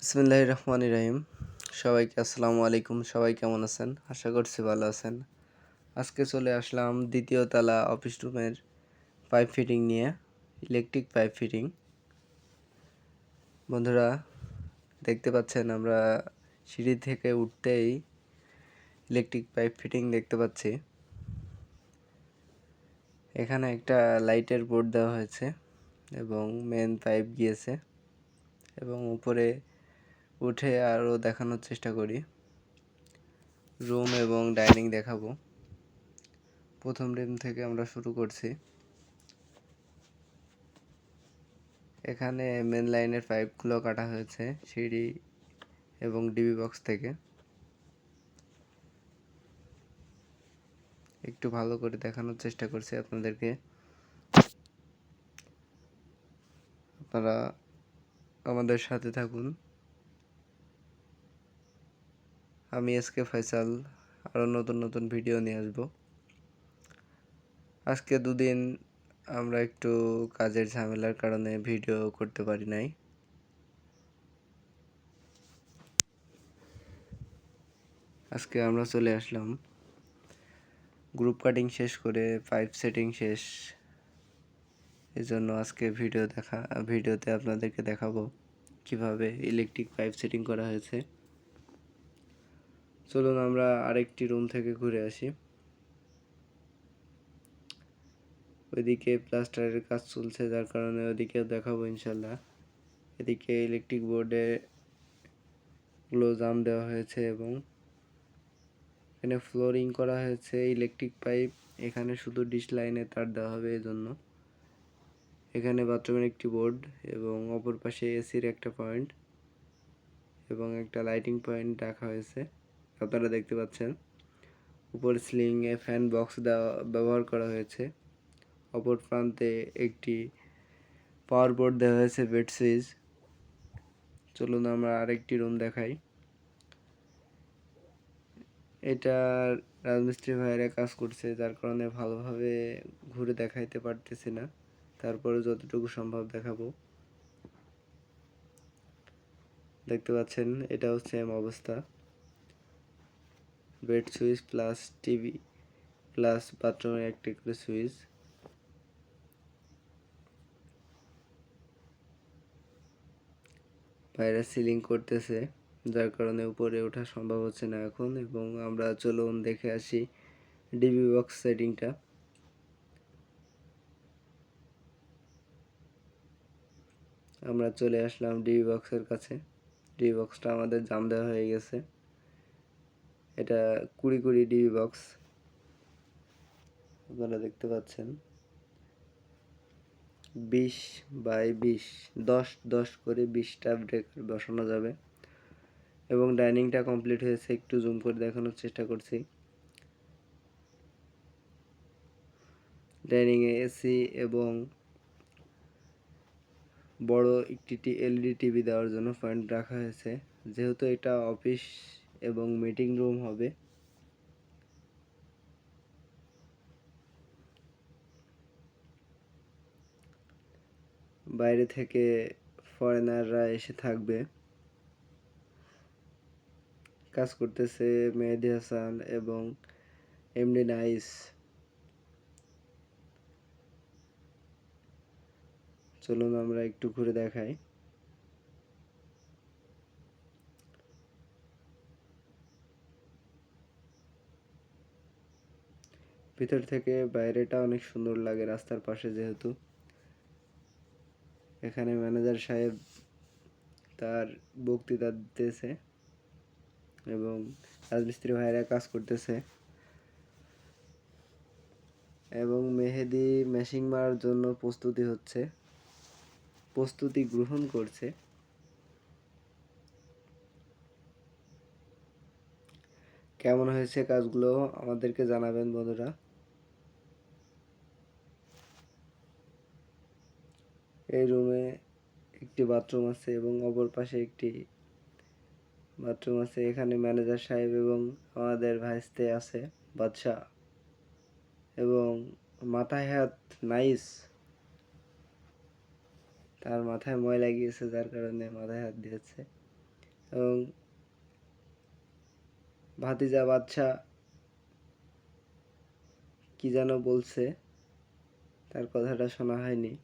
বিসমিল্লাহির রহমানির রহিম। সবাইকে আসসালামু আলাইকুম। সবাই কেমন আছেন? আশা করছি ভালো আছেন। আজকে চলে আসলাম দ্বিতীয় তলা অফিস রুমের পাইপ ফিটিং নিয়ে, ইলেকট্রিক পাইপ ফিটিং। বন্ধুরা, দেখতে পাচ্ছেন আমরা সিঁড়ি থেকে উঠতেই ইলেকট্রিক পাইপ ফিটিং দেখতে পাচ্ছি। এখানে একটা লাইটের বোর্ড দেওয়া হয়েছে এবং মেন পাইপ গিয়েছে এবং উপরে উঠে আরও দেখানোর চেষ্টা করি। রুম এবং ডাইনিং দেখাবো। প্রথম রুম থেকে আমরা শুরু করছি। এখানে মেন লাইনের পাইপগুলো কাটা হয়েছে সিঁড়ি এবং ডিবি বক্স থেকে। একটু ভালো করে দেখানোর চেষ্টা করছি আপনাদেরকে। আপনারা আমাদের সাথে থাকুন। আমি এসকে ফয়সাল আরও নতুন নতুন ভিডিও নিয়ে আসব। আজকে দুদিন আমরা একটু কাজের ঝামেলার কারণে ভিডিও করতে পারি নাই। আজকে আমরা চলে আসলাম গ্রুপ কাটিং শেষ করে পাইপ সেটিং শেষ। এজন্য আজকে ভিডিওতে আপনাদেরকে দেখাবো কিভাবে ইলেকট্রিক পাইপ সেটিং করা হয়েছে। চলুন আমরা আরেকটি রুম থেকে ঘুরে আসি। ওইদিকে প্লাস্টারের কাজ চলছে, যার কারণে ওইদিকেও দেখাবো ইনশাল্লাহ। এদিকে ইলেকট্রিক বোর্ডে গুলো জাম দেওয়া হয়েছে এবং এখানে ফ্লোরিং করা হয়েছে। ইলেকট্রিক পাইপ এখানে শুধু ডিশ লাইনে তার দেওয়া হবে এজন্য। এখানে বাথরুমের একটি বোর্ড এবং অপর পাশে এসির একটা পয়েন্ট এবং একটা লাইটিং পয়েন্ট রাখা হয়েছে, আপনারা দেখতে পাচ্ছেন। উপর সিলিংয়ে ফ্যান বক্স ব্যবহার করা হয়েছে। অপর প্রান্তে একটি পাওয়ার বোর্ড দেওয়া হয়েছে, বেড সুইচ। চলুন আমরা আরেকটি রুম দেখাই। এটা রাজমিস্ত্রি ভাইয়েরা কাজ করছে, যার কারণে ভালোভাবে ঘুরে দেখাইতে পারতেছি না, তারপরে যতটুকু সম্ভব দেখাবো। দেখতে পাচ্ছেন এটাও সেম অবস্থা। Bed switch plus TV plus বাথরুমের একটি করে সুইচ। বাইরে সিলিং করতেছে, যার কারণে উপরে ওঠা সম্ভব হচ্ছে না এখন। এবং আমরা চলুন দেখে আসি ডিবি বক্স সেটিংটা। আমরা চলে আসলাম ডিবি বক্সের কাছে। ডিবি বক্সটা আমাদের জাম দেওয়া হয়ে গেছে। এটা 20 ডিবি বক্স, আপনারা দেখতে পাচ্ছেন। 20x20, 10 করে 20টা ব্রেকার বসানো যাবে। এবং ডাইনিংটা কমপ্লিট হয়েছে, একটু জুম করে দেখানোর চেষ্টা করছি। ডাইনিংয়ে এসি এবং বড় একটি এলইডি টিভি দেওয়ার জন্য পয়েন্ট রাখা হয়েছে। যেহেতু এটা অফিস এবং মিটিং রুম হবে, বাইরে থেকে ফরেনাররা এসে থাকবে। কাজ করতেছে মেহেদি হাসান এবং এমডি নাইস। চলুন আমরা একটু ঘুরে দেখাই। ভিতর থেকে বাইরেটা অনেক সুন্দর লাগে রাস্তার পাশে যেহেতু। এখানে ম্যানেজার সাহেব তার বক্তৃতা দিতেছে এবং রাজমিস্ত্রি ভাইরা কাজ করতেছে এবং মেহেদি মেশিং মারার জন্য প্রস্তুতি গ্রহণ করছে। কেমন হয়েছে কাজগুলো আমাদেরকে জানাবেন বন্ধুরা। এই রুমে একটি বাথরুম আছে এবং অপর পাশে একটি বাথরুম আছে। এখানে ম্যানেজার সাহেব এবং আমাদের ভাইস্তে আছে বাদশা, এবং মাথায় হাত নাইস, তার মাথায় ময়লা গিয়েছে যার কারণে মাথায় হাত দিয়েছে। এবং ভাতিজা বাদশা কি যেন বলছে, তার কথাটা শোনা হয়নি।